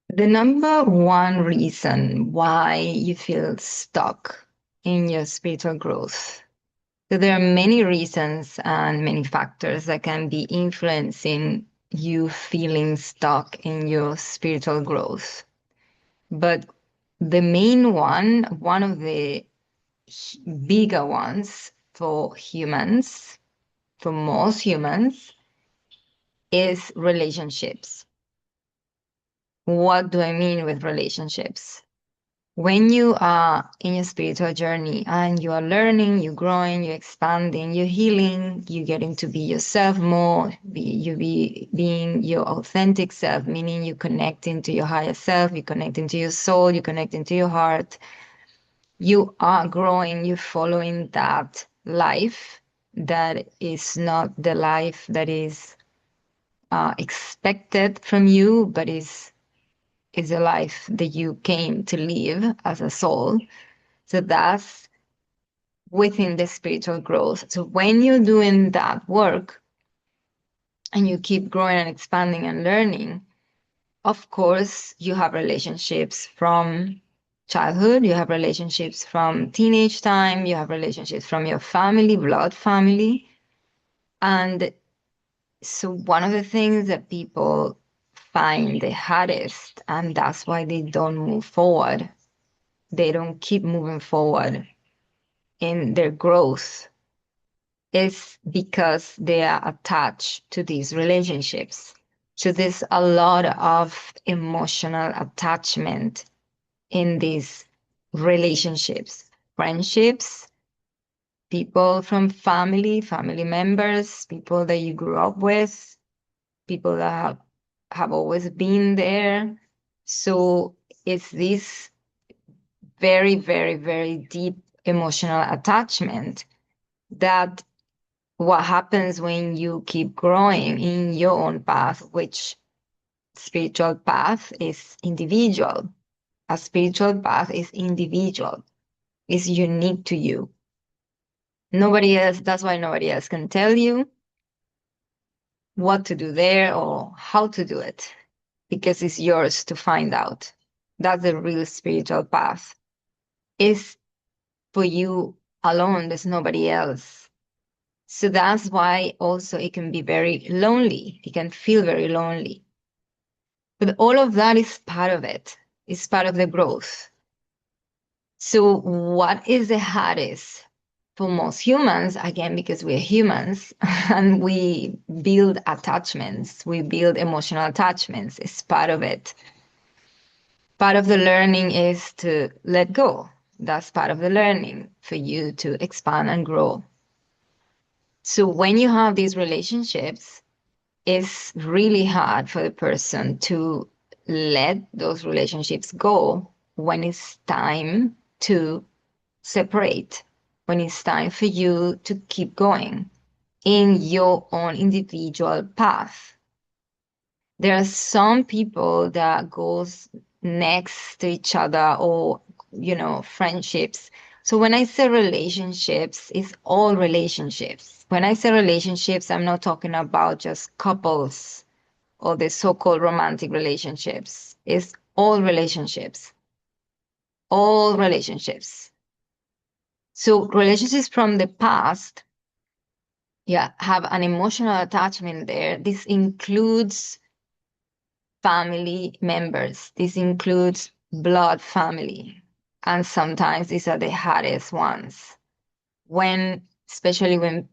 The number one reason why you feel stuck in your spiritual growth. So there are many reasons and many factors that can be influencing you feeling stuck in your spiritual growth. But the main one of the bigger ones for humans, for most humans, is relationships. What do I mean with relationships? When you are in your spiritual journey and you are learning, you're growing, you're expanding, you're healing, you're getting to be yourself more, being your authentic self, meaning you connecting to your higher self, you connecting to your soul, you connecting to your heart. You are growing, you're following that life that is not the life that is expected from you, but is a life that you came to live as a soul. So that's within the spiritual growth. So when you're doing that work and you keep growing and expanding and learning, of course, you have relationships from childhood, you have relationships from teenage time, you have relationships from your family, blood family. And so one of the things that people find the hardest, and that's why they don't move forward, they don't keep moving forward in their growth, is because they are attached to these relationships. So there's a lot of emotional attachment in these relationships, friendships, people from family members, people that you grew up with, people that have always been there. So it's this very, very, very deep emotional attachment that what happens when you keep growing in your own path, which spiritual path is individual. A spiritual path is individual, is unique to you. Nobody else, that's why nobody else can tell you what to do there or how to do it, because it's yours to find out. That's the real spiritual path. It's for you alone, there's nobody else. So that's why also it can be very lonely. It can feel very lonely. But all of that is part of it. It's part of the growth. So what is the hardest for most humans? Again, because we're humans and we build attachments, we build emotional attachments. It's part of it. Part of the learning is to let go. That's part of the learning for you to expand and grow. So when you have these relationships, it's really hard for the person to let those relationships go when it's time to separate, when it's time for you to keep going in your own individual path. There are some people that goes next to each other or, friendships. So when I say relationships, it's all relationships. When I say relationships, I'm not talking about just couples or the so-called romantic relationships. It's all relationships. All relationships. So relationships from the past, yeah, have an emotional attachment there. This includes family members. This includes blood family. And sometimes these are the hardest ones. Especially when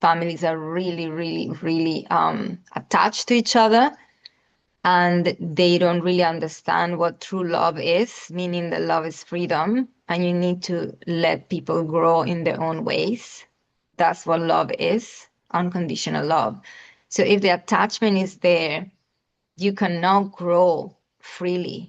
families are really, really, really attached to each other and they don't really understand what true love is, meaning that love is freedom and you need to let people grow in their own ways. That's what love is, unconditional love. So if the attachment is there, you cannot grow freely.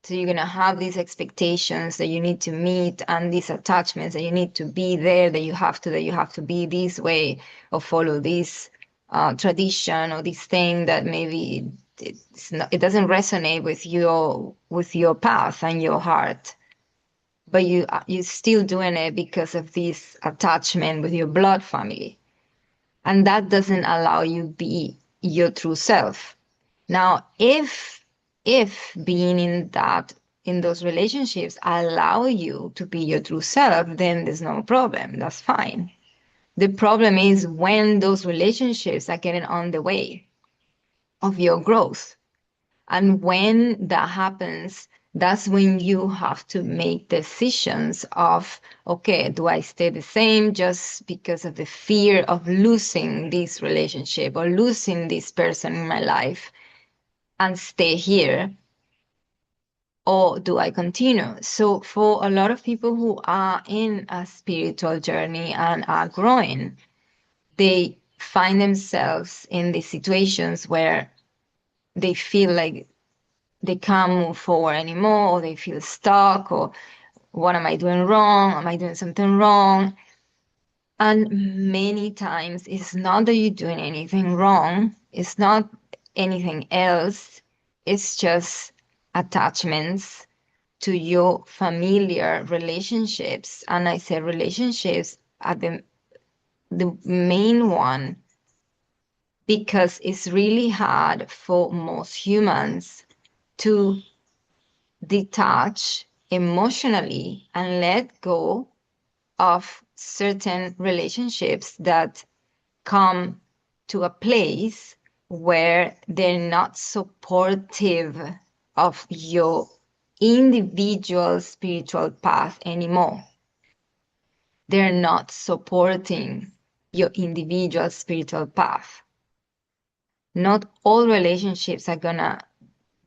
So you're going to have these expectations that you need to meet and these attachments that you need to be there, that you have to be this way or follow this tradition or this thing that maybe it doesn't resonate with your path and your heart. But you're still doing it because of this attachment with your blood family. And that doesn't allow you be your true self. Now, if if being in those relationships allow you to be your true self, then there's no problem. That's fine. The problem is when those relationships are getting on the way of your growth. And when that happens, that's when you have to make decisions of, okay, do I stay the same just because of the fear of losing this relationship or losing this person in my life and stay here? Or do I continue? So for a lot of people who are in a spiritual journey and are growing, they find themselves in these situations where they feel like they can't move forward anymore, or they feel stuck, or what am I doing wrong? Am I doing something wrong? And many times it's not that you're doing anything wrong, it's not anything else, it's just attachments to your familiar relationships. And I say relationships are the main one because it's really hard for most humans to detach emotionally and let go of certain relationships that come to a place where they're not supportive of your individual spiritual path anymore. They're not supporting your individual spiritual path. Not all relationships are gonna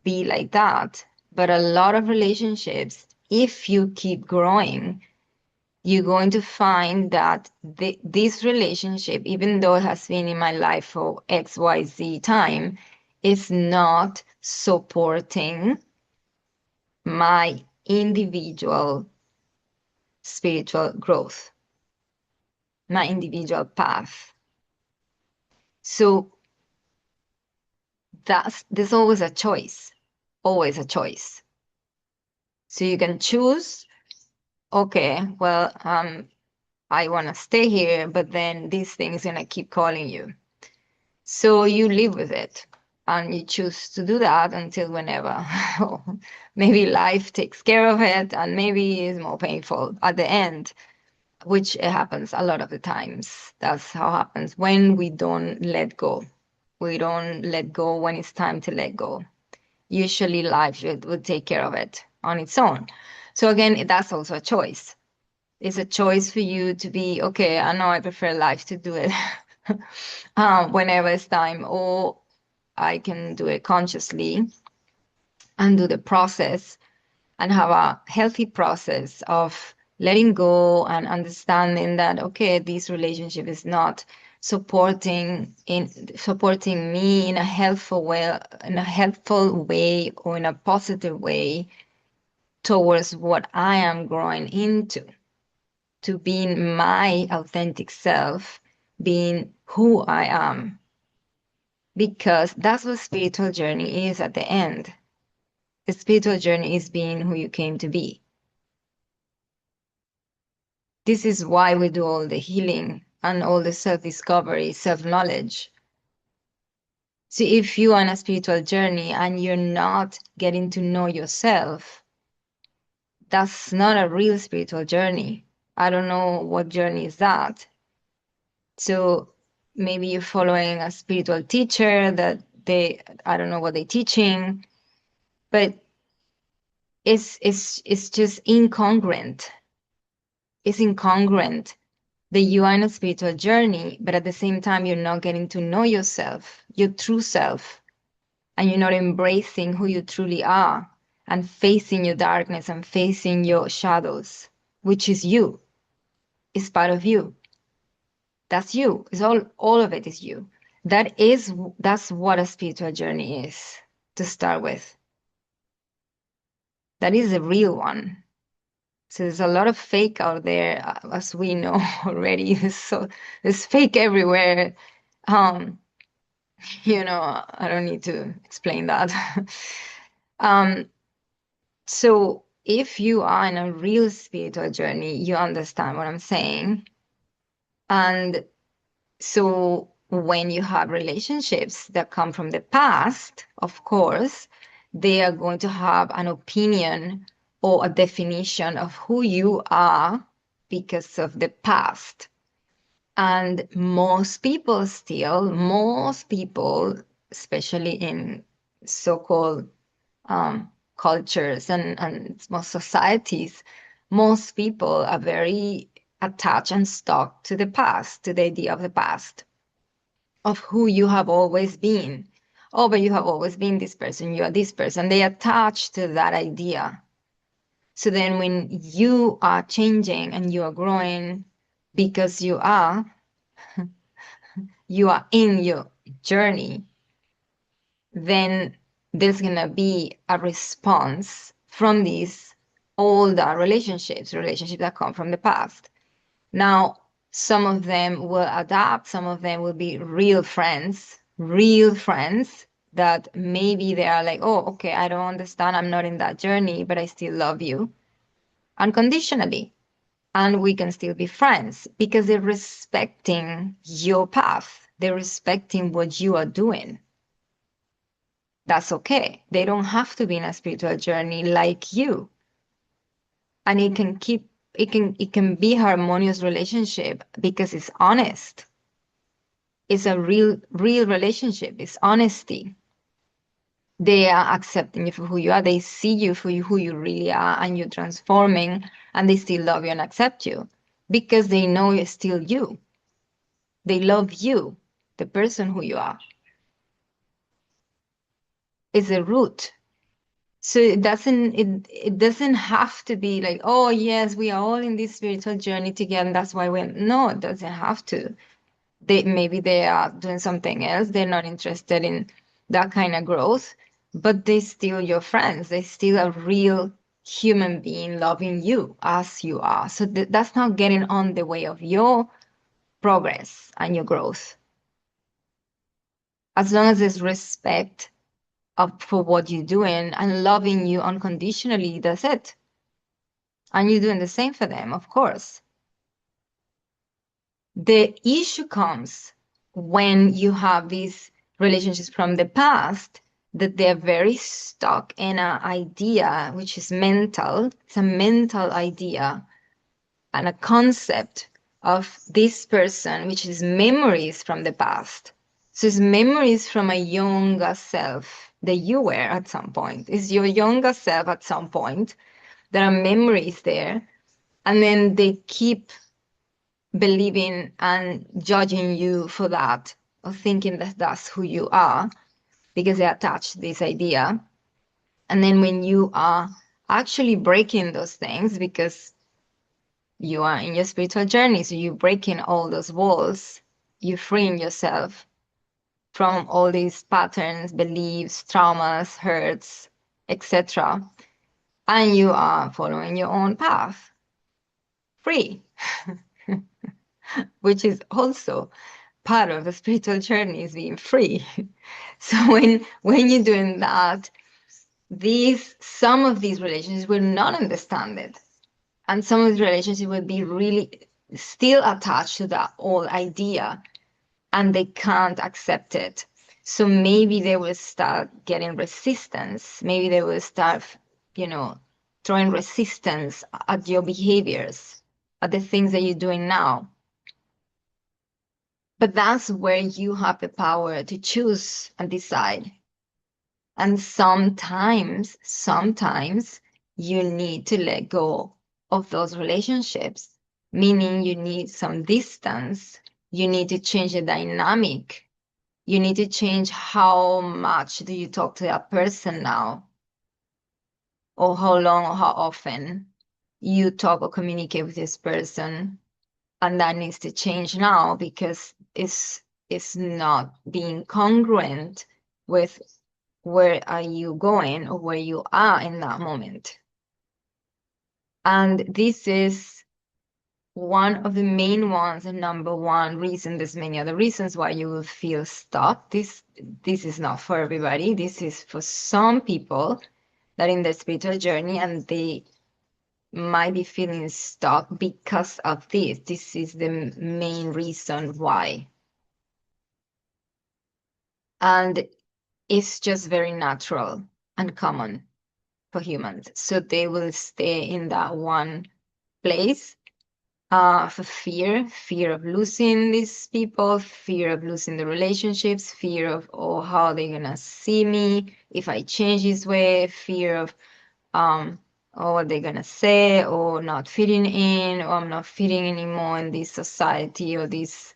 be like that, but a lot of relationships, if you keep growing, you're going to find that this relationship, even though it has been in my life for XYZ time, is not supporting my individual spiritual growth, my individual path. So there's always a choice, always a choice. So you can choose, okay, well, I want to stay here, but then this thing's gonna keep calling you. So you live with it and you choose to do that until whenever. Maybe life takes care of it and maybe it's more painful at the end, which it happens a lot of the times. That's how it happens when we don't let go. We don't let go when it's time to let go. Usually life will take care of it on its own. So again, that's also a choice. It's a choice for you to be, okay, I know I prefer life to do it whenever it's time, or I can do it consciously and do the process and have a healthy process of letting go and understanding that, okay, this relationship is not supporting me in a helpful way or in a positive way towards what I am growing into, to being my authentic self, being who I am. Because that's what spiritual journey is at the end. The spiritual journey is being who you came to be. This is why we do all the healing and all the self-discovery, self-knowledge. So if you are on a spiritual journey and you're not getting to know yourself, that's not a real spiritual journey. I don't know what journey is that. So maybe you're following a spiritual teacher that I don't know what they're teaching, but it's just incongruent. It's incongruent that you are on a spiritual journey, but at the same time, you're not getting to know yourself, your true self, and you're not embracing who you truly are and facing your darkness and facing your shadows, which is you. It's part of you. That's you. It's all of it is you. That's what a spiritual journey is to start with. That is a real one. So there's a lot of fake out there, as we know already. So there's fake everywhere. Um, I don't need to explain that. So if you are in a real spiritual journey, you understand what I'm saying. And so when you have relationships that come from the past, of course, they are going to have an opinion or a definition of who you are because of the past. And most people, especially in so-called cultures and most societies, most people are very attached and stuck to the past, to the idea of the past, of who you have always been. Oh, but you have always been this person, you are this person. They attach to that idea. So then when you are changing and you are growing because you are in your journey, then there's going to be a response from these older relationships that come from the past. Now, some of them will adapt, some of them will be real friends that maybe they are like, oh, okay, I don't understand, I'm not in that journey, but I still love you unconditionally. And we can still be friends because they're respecting your path, they're respecting what you are doing. That's okay. They don't have to be in a spiritual journey like you. And it can be harmonious relationship because it's honest. It's a real relationship. It's honesty. They are accepting you for who you are. They see you for who you really are, and you're transforming, and they still love you and accept you because they know you're still you. They love you, the person who you are. It's a root. So it doesn't have to be like, oh yes, we are all in this spiritual journey together, and that's why no, it doesn't have to. Maybe they are doing something else, they're not interested in that kind of growth, but they still your friends, they still a real human being loving you as you are. So that's not getting on the way of your progress and your growth. As long as there's respect for what you're doing and loving you unconditionally, that's it. And you're doing the same for them, of course. The issue comes when you have these relationships from the past that they're very stuck in an idea which is mental. It's a mental idea and a concept of this person, which is memories from the past. So it's memories from a younger self that you were at some point. It's your younger self at some point. There are memories there. And then they keep believing and judging you for that, or thinking that that's who you are because they attach this idea. And then when you are actually breaking those things because you are in your spiritual journey, so you're breaking all those walls, you're freeing yourself from all these patterns, beliefs, traumas, hurts, etc. And you are following your own path, free, which is also part of the spiritual journey is being free. So when you're doing that, some of these relationships will not understand it. And some of the relationships will be really still attached to that old idea and they can't accept it. So maybe they will start getting resistance. Maybe they will start, throwing resistance at your behaviors, at the things that you're doing now. But that's where you have the power to choose and decide. And sometimes you need to let go of those relationships, meaning you need some distance. You need to change the dynamic. You need to change how much do you talk to that person now, or how long or how often you talk or communicate with this person. And that needs to change now because it's not being congruent with where are you going or where you are in that moment. And this is one of the main ones, and number one reason. There's many other reasons why you will feel stuck. This is not for everybody. This is for some people that in their spiritual journey and they might be feeling stuck because of this. This is the main reason why. And it's just very natural. uncommon for humans. So they will stay in that one place for fear of losing these people, fear of losing the relationships, fear of, oh, how they're gonna see me if I change this way, fear of or what they're gonna say, or not fitting in, or I'm not fitting anymore in this society or these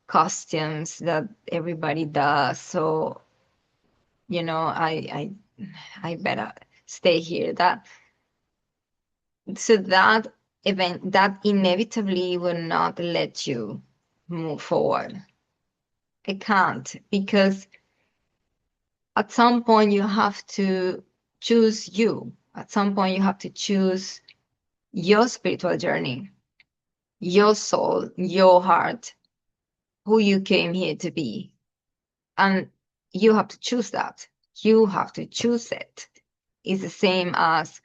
costumes that everybody does. So, I better stay here. That event that inevitably will not let you move forward. It can't, because at some point you have to choose you. At some point you have to choose your spiritual journey, your soul, your heart, who you came here to be. And you have to choose that. You have to choose it. It's the same as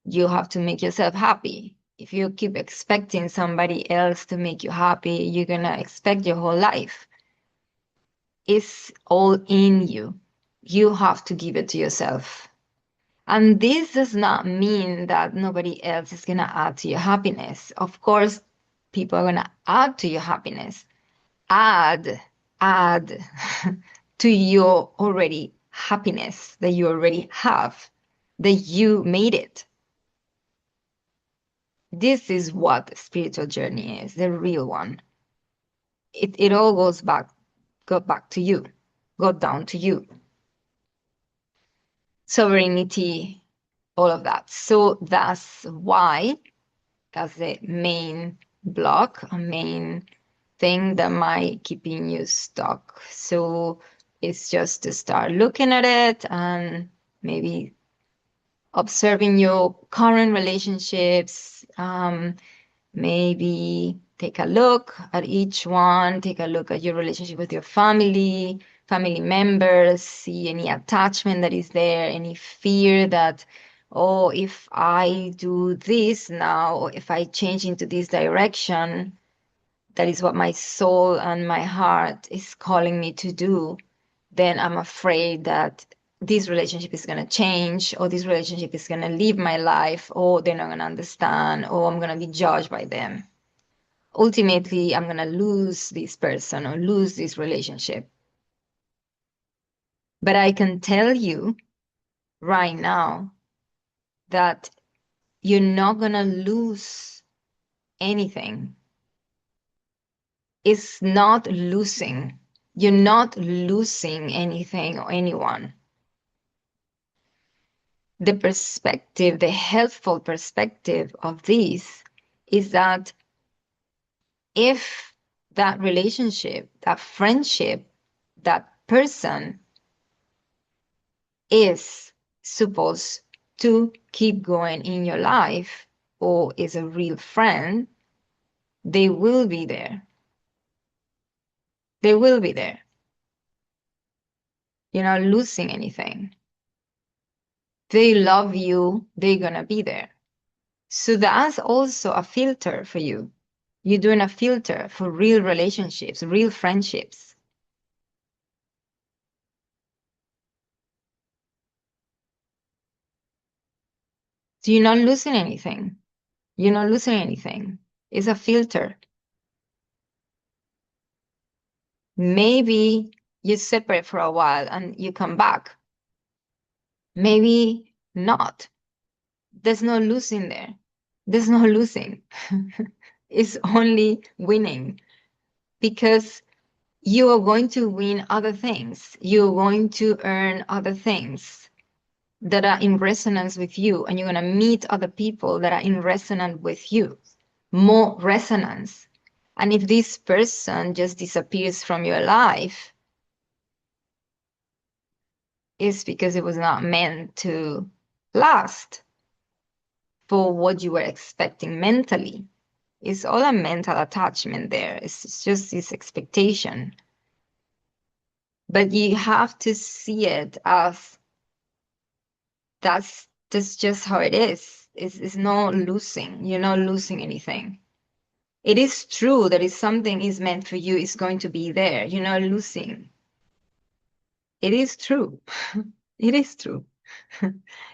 you have to make yourself happy. If you keep expecting somebody else to make you happy, you're going to expect your whole life. It's all in you. You have to give it to yourself. And this does not mean that nobody else is going to add to your happiness. Of course, people are going to add to your happiness. Add to your already happiness that you already have, that you made it. This is what the spiritual journey is, the real one. It all go back to you, go down to you. Sovereignty, all of that. So that's why, that's the main block, a main thing that might keeping you stuck. So it's just to start looking at it and maybe observing your current relationships. Maybe take a look at each one, take a look at your relationship with your family members, see any attachment that is there, any fear that, oh, if I do this now, or if I change into this direction, that is what my soul and my heart is calling me to do, then I'm afraid that this relationship is going to change, or this relationship is going to leave my life, or they're not going to understand, or I'm going to be judged by them. Ultimately, I'm going to lose this person or lose this relationship. But I can tell you right now that you're not going to lose anything. It's not losing. You're not losing anything or anyone. The perspective, the helpful perspective of this is that if that relationship, that friendship, that person is supposed to keep going in your life or is a real friend, they will be there. They will be there. You're not losing anything. They love you, they're gonna be there. So that's also a filter for you. You're doing a filter for real relationships, real friendships. So you're not losing anything. You're not losing anything. It's a filter. Maybe you separate for a while and you come back. Maybe not. There's no losing there. There's no losing. It's only winning, because you are going to win other things. You're going to earn other things that are in resonance with you, and you're going to meet other people that are in resonance with you. More resonance. And if this person just disappears from your life, it's because it was not meant to last for what you were expecting mentally. It's all a mental attachment there. It's just this expectation. But you have to see it as that's just how it is. It's not losing. You're not losing anything. It is true that if something is meant for you, it's going to be there. You're not losing. It is true. It is true.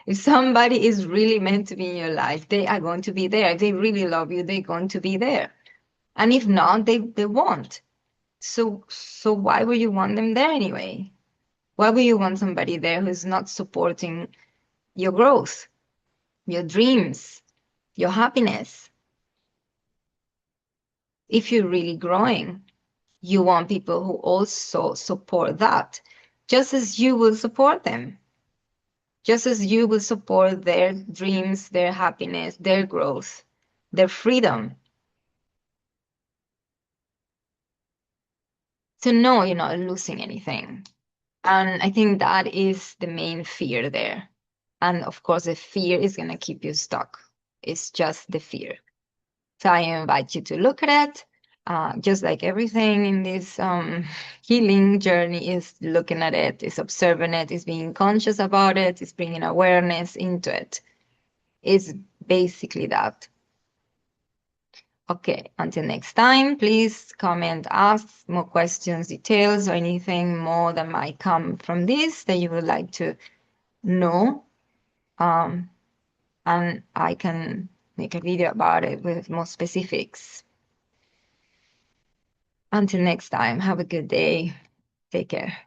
If somebody is really meant to be in your life, they are going to be there. If they really love you, they're going to be there. And if not, they won't. So why would you want them there anyway? Why would you want somebody there who's not supporting your growth, your dreams, your happiness? If you're really growing, you want people who also support that, just as you will support them, just as you will support their dreams, their happiness, their growth, their freedom. To know you're not losing anything. And I think that is the main fear there. And of course, the fear is going to keep you stuck. It's just the fear. So I invite you to look at it. Just like everything in this healing journey is looking at it, is observing it, is being conscious about it, is bringing awareness into it. It's basically that. Okay, until next time, please comment, ask more questions, details, or anything more that might come from this that you would like to know. And I can make a video about it with more specifics. Until next time, have a good day. Take care.